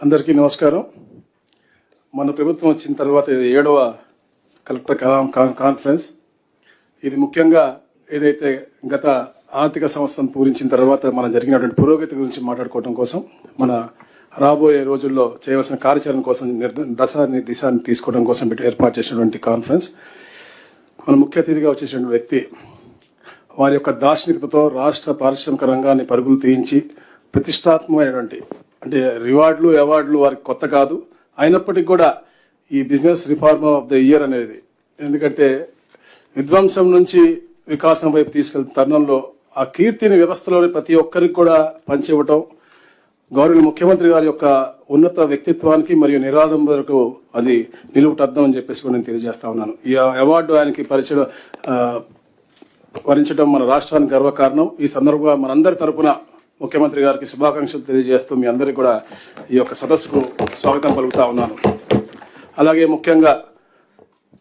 అందరికీ నమస్కారం. మన ప్రభుత్వం వచ్చిన తర్వాత ఇది 7వ కలెక్టర్ కాన్ఫరెన్స్. ఇది ముఖ్యంగా ఏదైతే గత ఆర్థిక సంవత్సరం పూరించిన తర్వాత మనం జరిగినటువంటి పురోగతి గురించి మాట్లాడుకోవడం కోసం, మన రాబోయే రోజుల్లో చేయవలసిన కార్యాచరణ కోసం దిశాన్ని తీసుకోవడం కోసం ఏర్పాటు చేసినటువంటి కాన్ఫరెన్స్. మన ముఖ్య అతిథిగా వచ్చేటువంటి వ్యక్తి వారి యొక్క దార్శనికతతో రాష్ట్ర పారిశ్రామిక రంగాన్ని పరుగులు తీయించి ప్రతిష్టాత్మకమైనటువంటి, అంటే రివార్డులు అవార్డులు వారికి కొత్త కాదు, అయినప్పటికీ కూడా ఈ business reform of the year అనేది, ఎందుకంటే విధ్వంసం నుంచి వికాసం వైపు తీసుకెళ్తున్న తరుణంలో ఆ కీర్తిని వ్యవస్థలోని ప్రతి ఒక్కరికి కూడా పంచివ్వటం, గౌరవ ముఖ్యమంత్రి గారి యొక్క ఉన్నత వ్యక్తిత్వానికి మరియు నిరాడంబరకు అది నిలువుటద్దం అని చెప్పేసి కూడా నేను తెలియజేస్తా ఉన్నాను. ఈ అవార్డు ఆయనకి వరించడం మన రాష్ట్రానికి గర్వకారణం. ఈ సందర్భంగా మనందరి తరపున ముఖ్యమంత్రి గారికి శుభాకాంక్షలు తెలియజేస్తూ మీ అందరికీ కూడా ఈ యొక్క సదస్సుకు స్వాగతం పలుకుతా ఉన్నాను. అలాగే ముఖ్యంగా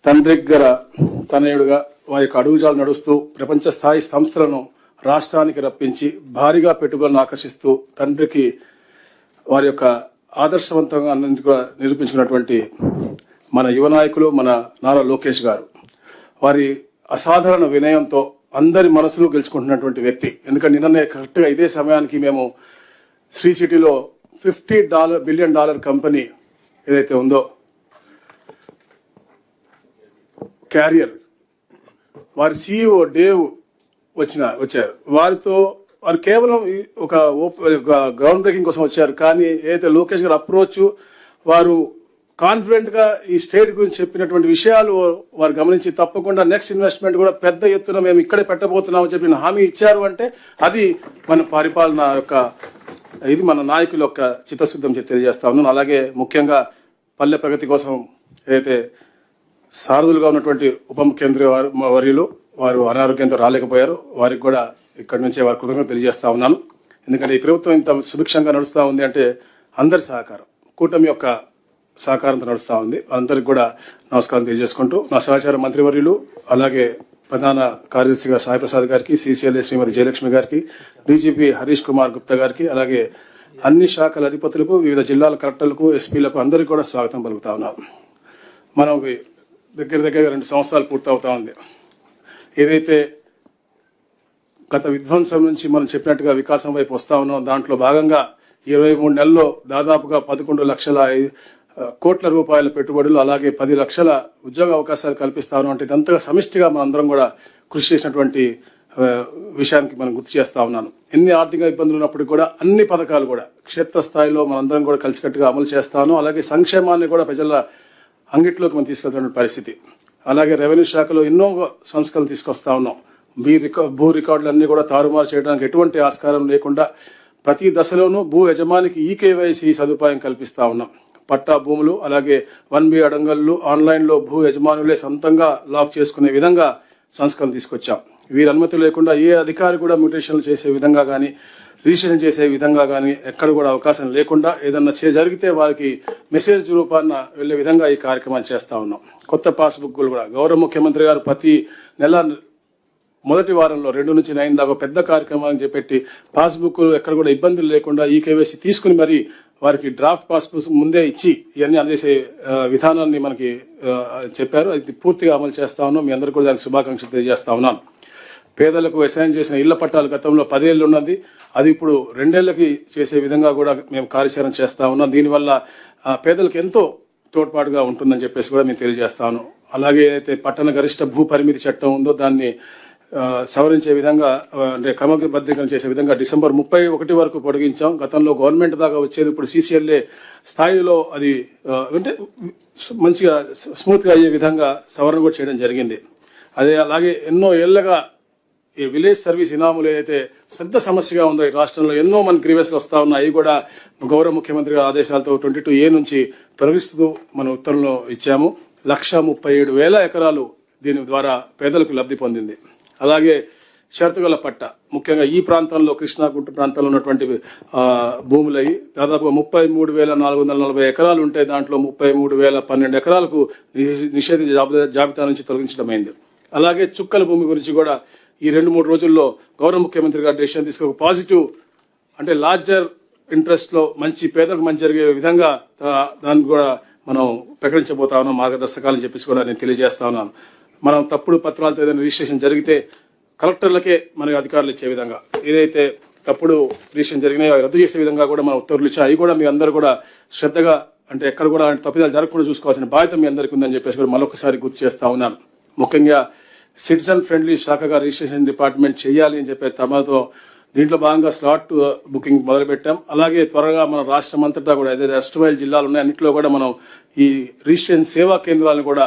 తండ్రి గర తనయుడుగా వారి యొక్క అడుగుజాలు నడుస్తూ ప్రపంచ స్థాయి సంస్థలను రాష్ట్రానికి రప్పించి భారీగా పెట్టుబడులను ఆకర్షిస్తూ తండ్రికి వారి యొక్క ఆదర్శవంతంగా అన్నింటి కూడా నిరూపించుకున్నటువంటి మన యువ నాయకులు మన నారా లోకేష్ గారు, వారి అసాధారణ వినయంతో అందరి మనసులు గెలుచుకుంటున్నటువంటి వ్యక్తి. ఎందుకంటే నిన్ననే కరెక్ట్గా ఇదే సమయానికి మేము శ్రీ సిటీలో $50 బిలియన్ కంపెనీ ఏదైతే ఉందో క్యారియర్, వారి CEO డేవ్ వచ్చారు. వారు కేవలం ఒక గ్రౌండ్ బ్రేకింగ్ కోసం వచ్చారు. కానీ ఏదైతే లోకేష్ గారు అప్రోచ్, వారు కాన్ఫిడెంట్ గా ఈ స్టేట్ గురించి చెప్పినటువంటి విషయాలు వారు గమనించి తప్పకుండా నెక్స్ట్ ఇన్వెస్ట్మెంట్ కూడా పెద్ద ఎత్తున మేము ఇక్కడే పెట్టబోతున్నామని చెప్పిన హామీ ఇచ్చారు. అంటే అది మన పరిపాలన యొక్క, ఇది మన నాయకుల యొక్క చిత్తశుద్ధం తెలియజేస్తా ఉన్నాను. అలాగే ముఖ్యంగా పల్లె ప్రగతి కోసం ఏదైతే సారథులుగా ఉన్నటువంటి ఉప ముఖ్యమంత్రి వర్యులు వారు అనారోగ్యంతో రాలేకపోయారు, వారికి కూడా ఇక్కడి నుంచే వారి కృతజ్ఞతలు తెలియజేస్తా ఉన్నాను. ఎందుకంటే ఈ ప్రభుత్వం ఇంత సుభిక్షంగా నడుస్తూ ఉంది అంటే అందరి సహకారం, కూటమి యొక్క సహకారంతో నడుస్తూ ఉంది. అందరికి కూడా నమస్కారం తెలియజేసుకుంటూ, నా సహచార మంత్రివర్యులు అలాగే ప్రధాన కార్యదర్శిగా సాయి ప్రసాద్ గారికి, CCLA శ్రీమతి జయలక్ష్మి గారికి, DGP హరీష్ కుమార్ గుప్తా గారికి, అలాగే అన్ని శాఖల అధిపతులకు, వివిధ జిల్లాల కలెక్టర్లకు, ఎస్పీలకు అందరికీ కూడా స్వాగతం పలుకుతా ఉన్నాం. మనం దగ్గర 2 సంవత్సరాలు పూర్తవుతా ఉంది. ఏదైతే గత విధ్వంసం నుంచి మనం చెప్పినట్టుగా వికాసం వైపు వస్తా ఉన్నాం, దాంట్లో భాగంగా 23 నెలల్లో దాదాపుగా 11 లక్షల కోట్ల రూపాయల పెట్టుబడులు, అలాగే 10 లక్షల ఉద్యోగ అవకాశాలు కల్పిస్తాను. అంటే ఇదంతగా సమిష్టిగా మనందరం కూడా కృషి చేసినటువంటి విషయానికి మనం గుర్తు చేస్తా ఉన్నాను. ఎన్ని ఆర్థిక ఇబ్బందులు ఉన్నప్పటికీ కూడా అన్ని పథకాలు కూడా క్షేత్రస్థాయిలో మనందరం కూడా కలిసికట్టుగా అమలు చేస్తాను. అలాగే సంక్షేమాన్ని కూడా ప్రజల అంగిట్లోకి మనం తీసుకెళ్తున్న పరిస్థితి. అలాగే రెవెన్యూ శాఖలో ఎన్నో సంస్కరణలు తీసుకొస్తా ఉన్నాం. భూ రికార్డులన్నీ కూడా తారుమారు చేయడానికి ఎటువంటి ఆస్కారం లేకుండా ప్రతి దశలోనూ భూ యజమానికి EKYC సదుపాయం కల్పిస్తా ఉన్నాం. పట్టా భూములు, అలాగే 1B అడంగళ్ళు ఆన్లైన్లో భూ యజమానులే సొంతంగా లాక్ చేసుకునే విధంగా సంస్కరణ తీసుకొచ్చాం. వీరి అనుమతి లేకుండా ఏ అధికారి కూడా మ్యూటేషన్లు చేసే విధంగా కానీ, రిజిస్ట్రేషన్ చేసే విధంగా కానీ ఎక్కడ కూడా అవకాశం లేకుండా, ఏదన్నా జరిగితే వారికి మెసేజ్ రూపాన వెళ్లే విధంగా ఈ కార్యక్రమాన్ని చేస్తా ఉన్నాం. కొత్త పాస్బుక్లు కూడా గౌరవ ముఖ్యమంత్రి గారు ప్రతి నెల మొదటి వారంలో 2 నుంచి 9 దాకా పెద్ద కార్యక్రమాన్ని చేపట్టి పాస్బుక్ ఎక్కడ కూడా ఇబ్బందులు లేకుండా EKYC తీసుకుని మరి వారికి డ్రాఫ్ట్ పాస్బుక్ ముందే ఇచ్చి ఇవన్నీ అందేసే విధానాన్ని మనకి చెప్పారు. అది పూర్తిగా అమలు చేస్తా ఉన్నాం. మీ అందరికీ కూడా దానికి శుభాకాంక్షలు తెలియజేస్తా ఉన్నాను. పేదలకు అసైన్ చేసిన ఇళ్ల పట్టాలు గతంలో 10 ఏళ్ళు ఉన్నది, అది ఇప్పుడు 2 ఏళ్లకి చేసే విధంగా కూడా మేము కార్యాచరణ చేస్తా ఉన్నాం. దీనివల్ల పేదలకు ఎంతో తోడ్పాటుగా ఉంటుందని చెప్పేసి కూడా మేము తెలియజేస్తాను. అలాగే ఏదైతే పట్టణ గరిష్ట భూ పరిమితి చట్టం ఉందో దాన్ని సవరించే విధంగా, అంటే క్రమబద్ధీకరణ చేసే విధంగా డిసెంబర్ 31 వరకు పొడిగించాం. గతంలో గవర్నమెంట్ దాకా వచ్చేది ఇప్పుడు CCLA స్థాయిలో అది అంటే మంచిగా స్మూత్గా అయ్యే విధంగా సవరణ కూడా చేయడం జరిగింది. అలాగే ఎన్నో ఏళ్లగా ఈ విలేజ్ సర్వీస్ ఇనాములు ఏదైతే పెద్ద సమస్యగా ఉందో ఈ రాష్ట్రంలో, ఎన్నో మన గ్రీవెస్ వస్తా ఉన్నాయి. అవి కూడా గౌరవ ముఖ్యమంత్రి ఆదేశాలతో 22A నుంచి తొలగిస్తూ మన ఉత్తర్వులు ఇచ్చాము. 137,000 ఎకరాలు దీని ద్వారా పేదలకు లబ్ధి పొందింది. అలాగే షరతుగల పట్ట, ముఖ్యంగా ఈ ప్రాంతంలో కృష్ణా గుంట ప్రాంతంలో ఉన్నటువంటి భూములవి దాదాపుగా 33,440 ఎకరాలు ఉంటే దాంట్లో 33,012 ఎకరాలకు నిషేధించే జాబితా నుంచి తొలగించడమైంది. అలాగే చుక్కల భూమి గురించి కూడా ఈ 2-3 రోజుల్లో గౌరవ ముఖ్యమంత్రి గారు డెసిషన్ తీసుకుని పాజిటివ్, అంటే లార్జర్ ఇంట్రెస్ట్ లో మంచి పేదలకు మంచి జరిగే విధంగా దాన్ని కూడా మనం ప్రకటించబోతా ఉన్నాం మార్గదర్శకాలని చెప్పేసి కూడా నేను తెలియజేస్తా ఉన్నాను. మనం తప్పుడు పత్రాలతో ఏదైనా రిజిస్ట్రేషన్ జరిగితే కలెక్టర్లకే మనకి అధికారులు ఇచ్చే విధంగా, ఏదైతే తప్పుడు రిజిస్ట్రేషన్ జరిగినాయో అవి రద్దు చేసే విధంగా కూడా మనం ఉత్తర్వులు ఇచ్చాం. అవి కూడా మీ అందరూ కూడా శ్రద్ధగా, అంటే ఎక్కడ కూడా తప్పిదాలు జరగకుండా చూసుకోవాల్సిన బాధ్యత మీ అందరికీ ఉందని చెప్పేసి కూడా మరొకసారి గుర్తు చేస్తా ఉన్నాను. ముఖ్యంగా సిటిజన్ ఫ్రెండ్లీ శాఖగా రిజిస్ట్రేషన్ డిపార్ట్మెంట్ చేయాలి అని చెప్పే తమతో దీంట్లో భాగంగా స్లాట్ బుకింగ్ మొదలుపెట్టాం. అలాగే త్వరగా మన రాష్ట్రం అంతటా కూడా ఏదైతే ఎస్టమైల్ జిల్లాలు ఉన్నాయి అన్నింటిలో కూడా మనం ఈ రిజిస్ట్రేషన్ సేవా కేంద్రాలను కూడా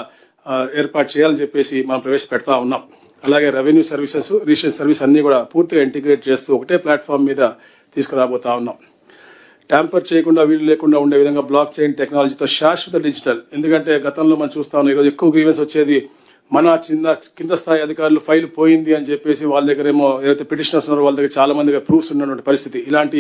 ఏర్పాటు చేయాలని చెప్పేసి మనం ప్రవేశపెడతా ఉన్నాం. అలాగే రెవెన్యూ సర్వీసెస్, రిజిస్ట్రేషన్ సర్వీస్ అన్ని కూడా పూర్తిగా ఇంటిగ్రేట్ చేస్తూ ఒకటే ప్లాట్ఫామ్ మీద తీసుకురాబోతా ఉన్నాం. ట్యాంపర్ చేయకుండా, వీలు లేకుండా ఉండే విధంగా బ్లాక్ చైన్ టెక్నాలజీతో శాశ్వత డిజిటల్. ఎందుకంటే గతంలో మనం చూస్తా ఉన్నాం, ఈరోజు ఎక్కువ గ్రీవెన్స్ వచ్చేది మన కింద స్థాయి అధికారులు ఫైల్ పోయింది అని చెప్పేసి వాళ్ళ దగ్గర ఏమో ఏదైతే పిటిషనర్స్ ఉన్నారో వాళ్ళ దగ్గర చాలా మంది ప్రూఫ్స్ ఉన్నటువంటి పరిస్థితి. ఇలాంటి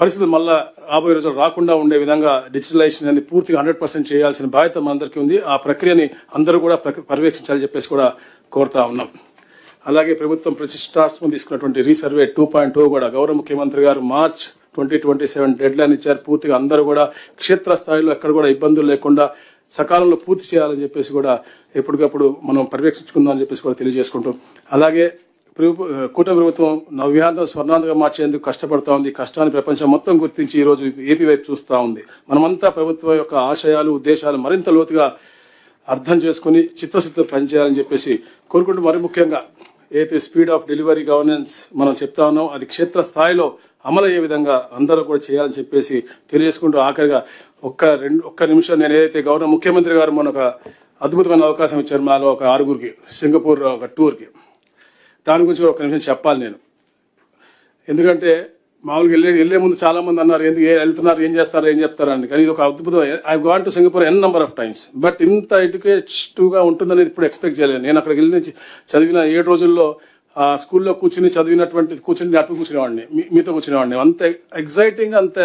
పరిస్థితులు మళ్ళా రాబోయే రోజులు రాకుండా ఉండే విధంగా డిజిటలైజేషన్ అని పూర్తిగా 100% చేయాల్సిన బాధ్యత మనందరికీ ఉంది. ఆ ప్రక్రియని అందరూ కూడా పర్యవేక్షించాలని చెప్పేసి కూడా కోరుతా ఉన్నాం. అలాగే ప్రభుత్వం ప్రతిష్టాత్మకం తీసుకున్నటువంటి రీసర్వే 2.0 కూడా గౌరవ ముఖ్యమంత్రి గారు March 2027 డెడ్ లైన్ ఇచ్చారు. పూర్తిగా అందరూ కూడా క్షేత్రస్థాయిలో ఎక్కడ కూడా ఇబ్బందులు లేకుండా సకాలంలో పూర్తి చేయాలని చెప్పేసి కూడా ఎప్పటికప్పుడు మనం పర్యవేక్షించుకుందాం అని చెప్పేసి కూడా తెలియజేసుకుంటాం. అలాగే కూటమి ప్రభుత్వం నవ్యాంధ్ర స్వర్ణాంధ్రగా మార్చేందుకు కష్టపడతా ఉంది. కష్టాన్ని ప్రపంచం మొత్తం గుర్తించి ఈ రోజు ఏపీ వైపు చూస్తూ ఉంది. మనమంతా ప్రభుత్వం యొక్క ఆశయాలు, ఉద్దేశాలు మరింత లోతుగా అర్థం చేసుకుని చిత్తశుద్ధితో పనిచేయాలని చెప్పేసి కోరుకుంటూ, మరి ముఖ్యంగా ఏదైతే స్పీడ్ ఆఫ్ డెలివరీ గవర్నెన్స్ మనం చెప్తా ఉన్నాం అది క్షేత్ర స్థాయిలో అమలయ్యే విధంగా అందరూ కూడా చేయాలని చెప్పేసి తెలియజేసుకుంటూ, ఆఖరిగా ఒక్క నిమిషం నేను ఏదైతే గౌరవ ముఖ్యమంత్రి గారు మన ఒక అద్భుతమైన అవకాశం ఇచ్చారు మాలో ఒక 6గురికి సింగపూర్ ఒక టూర్కి, దాని గురించి ఒక నిమిషం చెప్పాలి నేను. ఎందుకంటే మామూలుగా వెళ్లే ముందు చాలా మంది అన్నారు ఎందుకు వెళ్తున్నారు, ఏం చేస్తారు, ఏం చెప్తారని. కానీ ఇది ఒక అద్భుతం. I gone to Singapore n number of times, but ఇంత ఎడ్యుకేటివ్ గా ఉంటుందని ఇప్పుడు ఎక్స్పెక్ట్ చేయలేదు. నేను అక్కడికి వెళ్ళి చదివిన 7 రోజుల్లో ఆ స్కూల్లో కూర్చుని అటు కూర్చునేవాడిని, మీతో కూర్చునేవాడిని. అంత ఎగ్జైటింగ్, అంత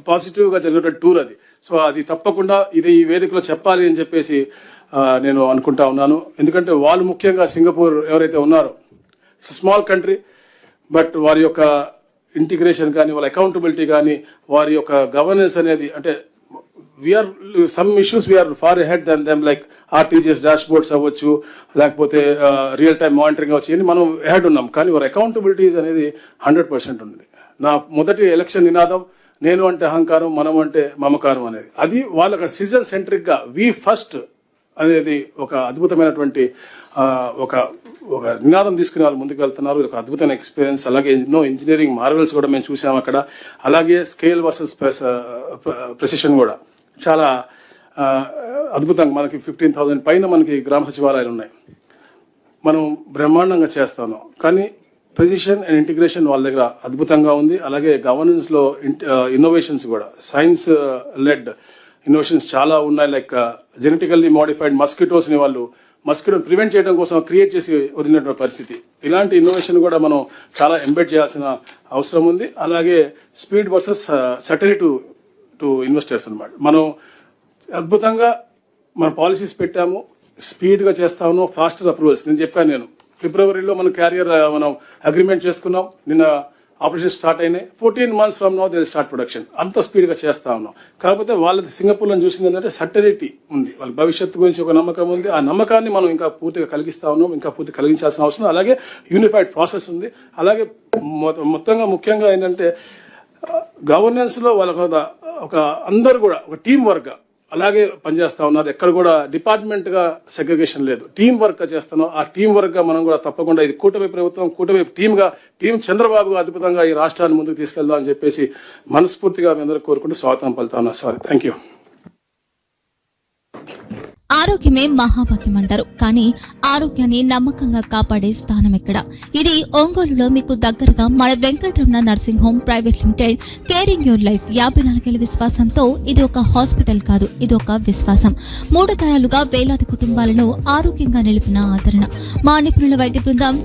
పాజిటివ్ గా జరిగేటువంటి టూర్ అది. సో అది తప్పకుండా ఇది ఈ వేదికలో చెప్పాలి అని చెప్పేసి నేను అనుకుంటా ఉన్నాను. ఎందుకంటే వాళ్ళు ముఖ్యంగా సింగపూర్ ఎవరైతే ఉన్నారో స్మాల్ కంట్రీ, బట్ వారి యొక్క ఇంటిగ్రేషన్ కానీ, వాళ్ళ అకౌంటబిలిటీ కానీ, వారి యొక్క గవర్నెన్స్ అనేది, అంటే we are some issues we are far ahead then them, like RTGS dashboards అవ్వచ్చు, లేకపోతే రియల్ టైమ్ మానిటరింగ్ అవ్వచ్చు, ఇవన్నీ మనం అహెడ్ ఉన్నాం. కానీ వారి అకౌంటబిలిటీస్ అనేది 100% ఉంది. నా మొదటి ఎలక్షన్ నినాదం నేను అంటే అహంకారం, మనం అంటే మమకారం అనేది. అది వాళ్ళ సిటిజన్ సెంట్రిక్ గా వి ఫస్ట్ అనేది ఒక అద్భుతమైనటువంటి ఒక నినాదం తీసుకుని వాళ్ళు ముందుకు వెళ్తున్నారు. ఒక అద్భుతమైన ఎక్స్పీరియన్స్. అలాగే ఎన్నో ఇంజనీరింగ్ మార్వెల్స్ కూడా మేము చూసాం అక్కడ. అలాగే స్కేల్ వర్సెస్ ప్రెసిషన్ కూడా చాలా అద్భుతంగా. మనకి 15,000 పైన మనకి గ్రామ సచివాలయాలు ఉన్నాయి. మనం బ్రహ్మాండంగా చేస్తాను. కానీ ప్రెసిషన్ అండ్ ఇంటిగ్రేషన్ వాళ్ళ దగ్గర అద్భుతంగా ఉంది. అలాగే గవర్నెన్స్ లో ఇన్నోవేషన్స్ కూడా, సైన్స్ లెడ్ ఇన్నోవేషన్స్ చాలా ఉన్నాయి. లైక్ జెనెటికల్లీ మోడిఫైడ్ మస్కిటోస్ ని వాళ్ళు మస్కిటోని ప్రివెంట్ చేయడం కోసం క్రియేట్ చేసి వదిలినటువంటి పరిస్థితి. ఇలాంటి ఇన్నోవేషన్ కూడా మనం చాలా ఎంబెడ్ చేయాల్సిన అవసరం ఉంది. అలాగే speed versus certainty to investors అన్నమాట. మనం అద్భుతంగా మన పాలసీస్ పెట్టాము, స్పీడ్ గా చేస్తాము, ఫాస్టర్ అప్రూవల్స్. నేను చెప్పాను, నేను ఫిబ్రవరిలో మనం క్యారియర్ మనం అగ్రిమెంట్ చేసుకున్నాం. నిన్న ఆపరేషన్ స్టార్ట్ అయినాయి. 14 months from now they start production. అంత స్పీడ్ గా చేస్తా ఉన్నాం. కాకపోతే వాళ్ళది సింగపూర్లో చూసింది ఏంటంటే సర్టనిటీ ఉంది, వాళ్ళ భవిష్యత్తు గురించి ఒక నమ్మకం ఉంది. ఆ నమ్మకాన్ని మనం ఇంకా పూర్తిగా కలిగిస్తా ఉన్నాం, ఇంకా పూర్తి కలిగించాల్సిన అవసరం. అలాగే యూనిఫైడ్ ప్రాసెస్ ఉంది. అలాగే మొత్తంగా ముఖ్యంగా ఏంటంటే గవర్నెన్స్ లో వాళ్ళ ఒక అందరూ కూడా ఒక టీం వర్క్ అలాగే పనిచేస్తా ఉన్నారు. ఎక్కడ కూడా డిపార్ట్మెంట్ గా సెగ్రిగేషన్ లేదు, టీం వర్క్ గా చేస్తున్నాం. ఆ టీం వర్క్ గా మనం కూడా తప్పకుండా ఇది కూటమి ప్రభుత్వం, కూటమి టీం చంద్రబాబు అద్భుతంగా ఈ రాష్ట్రాన్ని ముందుకు తీసుకెళ్దాం అని చెప్పేసి మనస్ఫూర్తిగా మీ అందరూ కోరుకుంటూ స్వాగతం పలుతా ఉన్నా. Sorry, thank you. ఆరోగ్యమే మహాభాగ్యం అంటారు, కానీ ఆరోగ్యాన్ని నమ్మకంగా కాపాడే స్థానం ఎక్కడ? ఇది ఒంగోలులో మీకు దగ్గరగా మన Venkataramana nursing home private limited. Caring your life 54 ఏళ్ల విశ్వాసంతో ఇది ఒక హాస్పిటల్ కాదు, ఇది ఒక విశ్వాసం. 3 తరాలుగా వేలాది కుటుంబాలను ఆరోగ్యంగా నిలిపిన ఆదరణ. మా నిపుణుల వైద్య బృందం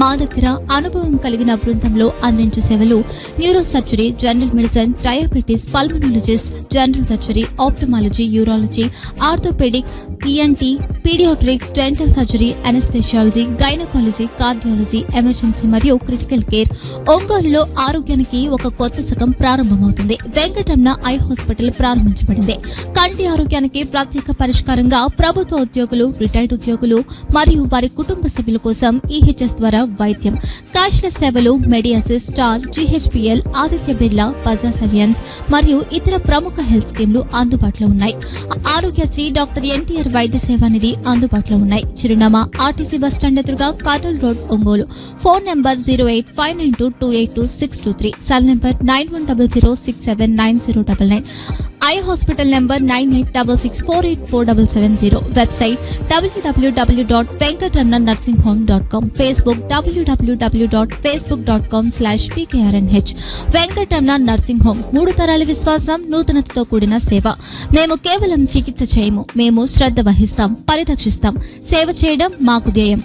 మా దగ్గర అనుభవం కలిగిన బృందంలో అందించే సేవలు neuro surgery, general medicine, diabetes, pulmonologist, general surgery, ophthalmology, urology, orthopaedic, ENT, paediatrics, dental surgery, anaesthesiology, gynaecology, cardiology, emergency మరియు క్రిటికల్ కేర్. ఒంగోలులో ఆరోగ్యానికి ఒక కొత్త శకం ప్రారంభమవుతుంది. వెంకటరమణ ఐ హాస్పిటల్ ప్రారంభించబడింది. కంటి ఆరోగ్యానికి ప్రత్యేక పరిష్కారంగా ప్రభుత్వ ఉద్యోగులు, రిటైర్డ్ ఉద్యోగులు మరియు వారి కుటుంబ సభ్యుల కోసం ఈహెచ్ఎస్ ద్వారా వైద్యం, క్యాష్లెస్ సేవలు, మెడియాసిస్, స్టార్, జీహెచ్పీఎల్, ఆదిత్య బిర్లా, బజాజ్ అలియన్స్ మరియు ఇతర ప్రముఖ హెల్త్ స్కీమ్లు అందుబాటులో ఉన్నాయి. ఆరోగ్యశ్రీ, డాక్టర్ ఎన్టీఆర్ వైద్య సేవా నిధి అందుబాటులో ఉన్నాయి. చిరునామా ఆర్టీసీ బస్టాండ్ ఎదురుగా, Kurnool road, Ongole. Phone number 08592282623, cell number 9100679099, eye hospital number 9866484770, website www.venkatramannursing.com, Facebook www.facebook.com/pkrnh. Venkataramana nursing home, 3 తరాల విశ్వాసం, నూతనతతో కూడిన సేవ. మేము కేవలం చికిత్స చేయము, మేము శ్రద్ధ వహిస్తాం, పరిరక్షిస్తాం. సేవ చేయడం మాకు ధ్యేయం.